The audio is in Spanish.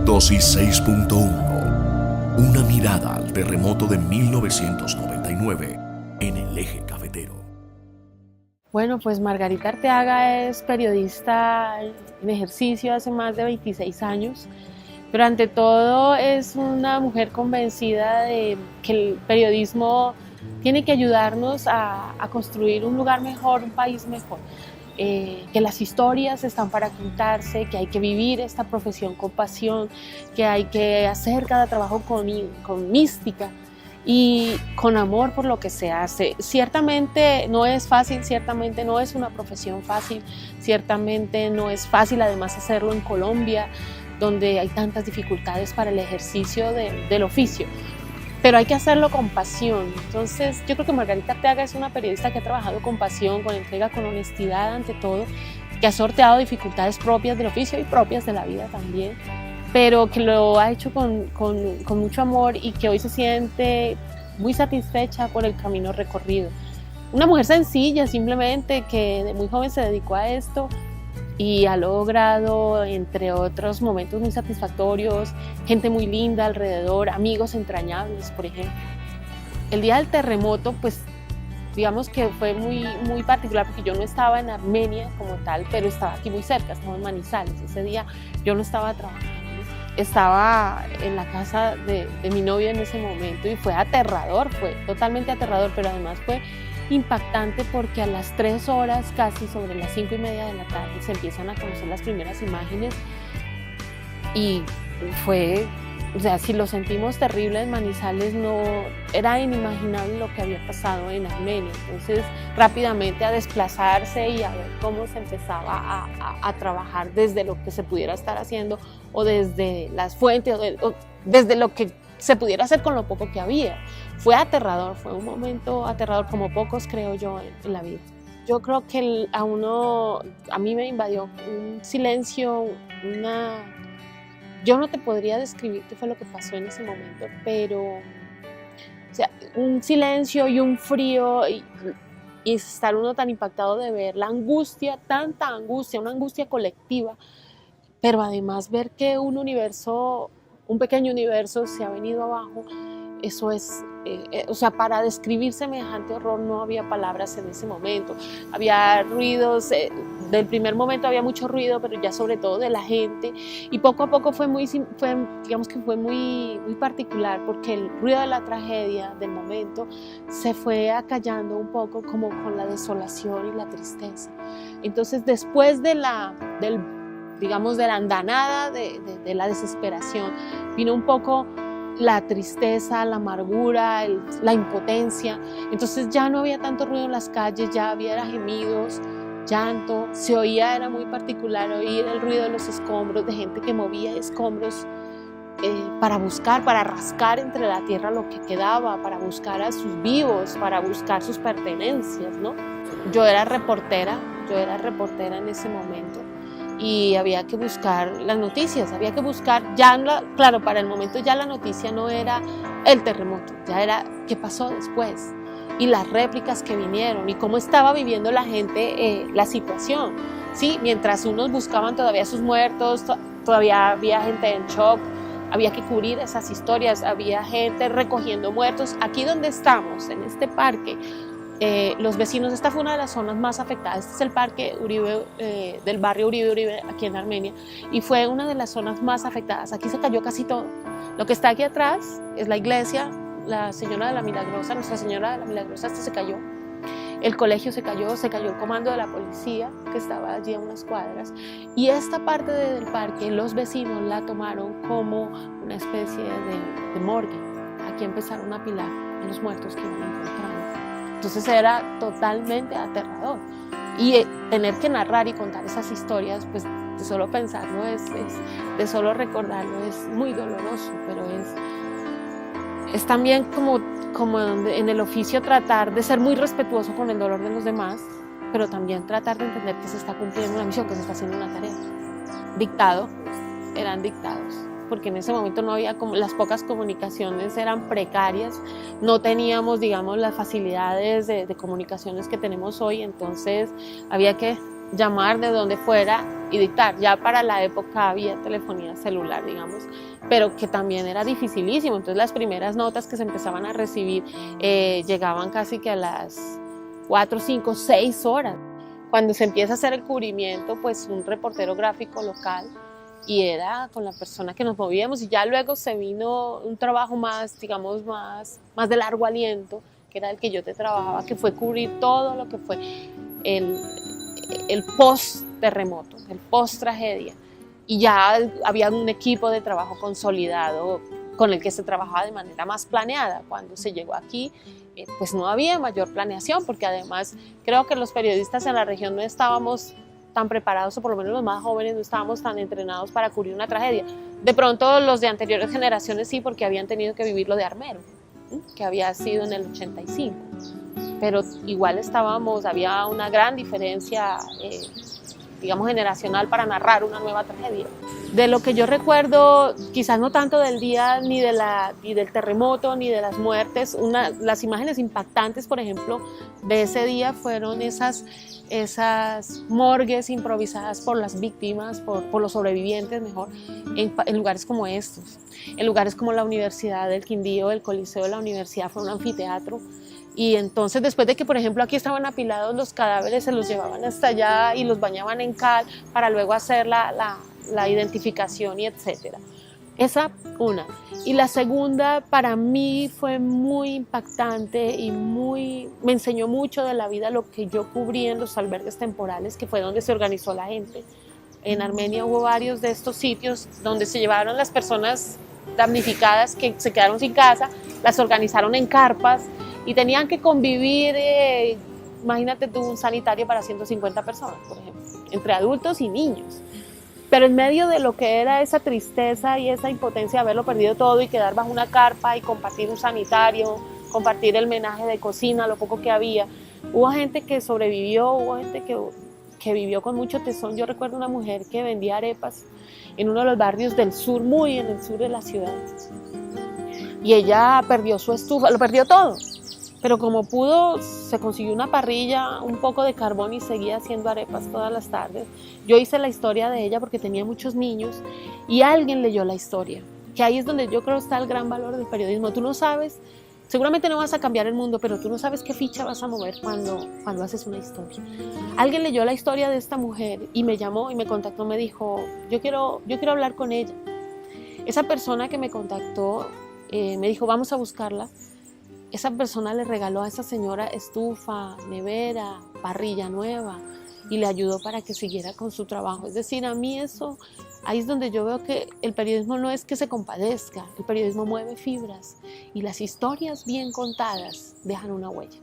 Dosis 6.1. Una mirada al terremoto de 1999 en el Eje Cafetero. Bueno, pues Margarita Arteaga es periodista en ejercicio hace más de 26 años, pero ante todo es una mujer convencida de que el periodismo tiene que ayudarnos a construir un lugar mejor, un país mejor. Que las historias están para contarse, que hay que vivir esta profesión con pasión, que hay que hacer cada trabajo con mística y con amor por lo que se hace. Ciertamente no es fácil, ciertamente no es una profesión fácil, ciertamente no es fácil además hacerlo en Colombia, donde hay tantas dificultades para el ejercicio del oficio. Pero hay que hacerlo con pasión. Entonces yo creo que Margarita Arteaga es una periodista que ha trabajado con pasión, con entrega, con honestidad ante todo, que ha sorteado dificultades propias del oficio y propias de la vida también, pero que lo ha hecho con mucho amor y que hoy se siente muy satisfecha por el camino recorrido. Una mujer sencilla simplemente que de muy joven se dedicó a esto y ha logrado, entre otros momentos muy satisfactorios, gente muy linda alrededor, amigos entrañables, por ejemplo. El día del terremoto, pues digamos que fue muy particular porque yo no estaba en Armenia como tal, pero estaba aquí muy cerca, estaba en Manizales. Ese día yo no estaba trabajando, estaba en la casa de mi novio en ese momento y fue aterrador, fue totalmente aterrador, pero además fue impactante porque a las 3 horas, casi sobre las 5:30 de la tarde, se empiezan a conocer las primeras imágenes y fue, o sea, si lo sentimos terrible en Manizales, no era inimaginable lo que había pasado en Armenia. Entonces, rápidamente a desplazarse y a ver cómo se empezaba a trabajar desde lo que se pudiera estar haciendo o desde las fuentes o desde lo que se pudiera hacer con lo poco que había. Fue aterrador, fue un momento aterrador como pocos creo yo en la vida. Yo creo que a mí me invadió un silencio, yo no te podría describir qué fue lo que pasó en ese momento, pero o sea, un silencio y un frío y estar uno tan impactado de ver la angustia, tanta angustia, una angustia colectiva, pero además ver que un pequeño universo se ha venido abajo, eso es, o sea, para describir semejante horror no había palabras en ese momento. Había ruidos, del primer momento había mucho ruido, pero ya sobre todo de la gente, y poco a poco fue muy particular, porque el ruido de la tragedia del momento se fue acallando un poco como con la desolación y la tristeza. Entonces después de la andanada de la desesperación, vino un poco la tristeza, la amargura, la impotencia. Entonces ya no había tanto ruido en las calles, ya había gemidos, llanto, se oía, era muy particular oír el ruido de los escombros, de gente que movía escombros para buscar, para rascar entre la tierra lo que quedaba, para buscar a sus vivos, para buscar sus pertenencias, ¿no? Yo era reportera en ese momento. Y había que buscar las noticias, claro, para el momento ya la noticia no era el terremoto, ya era qué pasó después y las réplicas que vinieron y cómo estaba viviendo la gente la situación, ¿sí? Mientras unos buscaban todavía sus muertos, todavía había gente en shock, había que cubrir esas historias, había gente recogiendo muertos. Aquí donde estamos, en este parque, los vecinos, esta fue una de las zonas más afectadas, este es el parque Uribe, del barrio Uribe, aquí en Armenia, y fue una de las zonas más afectadas. Aquí se cayó casi todo. Lo que está aquí atrás es la iglesia, la Señora de la Milagrosa, Nuestra Señora de la Milagrosa, se cayó. El colegio se cayó el comando de la policía que estaba allí a unas cuadras, y esta parte del parque los vecinos la tomaron como una especie de morgue. Aquí empezaron a apilar los muertos que iban encontrando. Entonces era totalmente aterrador. Y tener que narrar y contar esas historias, pues de solo pensarlo, de solo recordarlo, es muy doloroso, pero es también como en el oficio tratar de ser muy respetuoso con el dolor de los demás, pero también tratar de entender que se está cumpliendo una misión, que se está haciendo una tarea. Eran dictados, porque en ese momento no había, las pocas comunicaciones eran precarias, no teníamos, digamos, las facilidades de comunicaciones que tenemos hoy, entonces había que llamar de donde fuera y dictar. Ya para la época había telefonía celular, digamos, pero que también era dificilísimo. Entonces las primeras notas que se empezaban a recibir llegaban casi que a las 4, 5, 6 horas. Cuando se empieza a hacer el cubrimiento, pues un reportero gráfico local, y era con la persona que nos movíamos, y ya luego se vino un trabajo más, digamos, más de largo aliento, que era el que yo te trabajaba, que fue cubrir todo lo que fue el post-terremoto, el post-tragedia. Y ya había un equipo de trabajo consolidado con el que se trabajaba de manera más planeada. Cuando se llegó aquí, pues no había mayor planeación, porque además creo que los periodistas en la región no estábamos tan preparados, o por lo menos los más jóvenes no estábamos tan entrenados para cubrir una tragedia. De pronto los de anteriores generaciones sí, porque habían tenido que vivir lo de Armero, que había sido en el 85. Pero igual había una gran diferencia, digamos, generacional para narrar una nueva tragedia. De lo que yo recuerdo, quizás no tanto del día ni del terremoto ni de las muertes, las imágenes impactantes, por ejemplo, de ese día fueron esas morgues improvisadas por las víctimas, por los sobrevivientes, mejor, en lugares como estos, en lugares como la Universidad del Quindío, el Coliseo de la Universidad fue un anfiteatro. Y entonces, después de que, por ejemplo, aquí estaban apilados los cadáveres, se los llevaban hasta allá y los bañaban en cal para luego hacer la identificación y etcétera. Esa una. Y la segunda, para mí fue muy impactante y me enseñó mucho de la vida lo que yo cubrí en los albergues temporales, que fue donde se organizó la gente. En Armenia hubo varios de estos sitios donde se llevaron las personas damnificadas que se quedaron sin casa, las organizaron en carpas, y tenían que convivir, imagínate tú, un sanitario para 150 personas, por ejemplo, entre adultos y niños. Pero en medio de lo que era esa tristeza y esa impotencia de haberlo perdido todo y quedar bajo una carpa y compartir un sanitario, compartir el menaje de cocina, lo poco que había, hubo gente que sobrevivió, hubo gente que vivió con mucho tesón. Yo recuerdo una mujer que vendía arepas en uno de los barrios del sur, muy en el sur de la ciudad. Y ella perdió su estufa, lo perdió todo. Pero como pudo, se consiguió una parrilla, un poco de carbón y seguía haciendo arepas todas las tardes. Yo hice la historia de ella porque tenía muchos niños y alguien leyó la historia, que ahí es donde yo creo está el gran valor del periodismo. Tú no sabes, seguramente no vas a cambiar el mundo, pero tú no sabes qué ficha vas a mover cuando haces una historia. Alguien leyó la historia de esta mujer y me llamó y me contactó, me dijo, yo quiero hablar con ella. Esa persona que me contactó me dijo, vamos a buscarla. Esa persona le regaló a esa señora estufa, nevera, parrilla nueva y le ayudó para que siguiera con su trabajo. Es decir, a mí eso, ahí es donde yo veo que el periodismo no es que se compadezca, el periodismo mueve fibras y las historias bien contadas dejan una huella.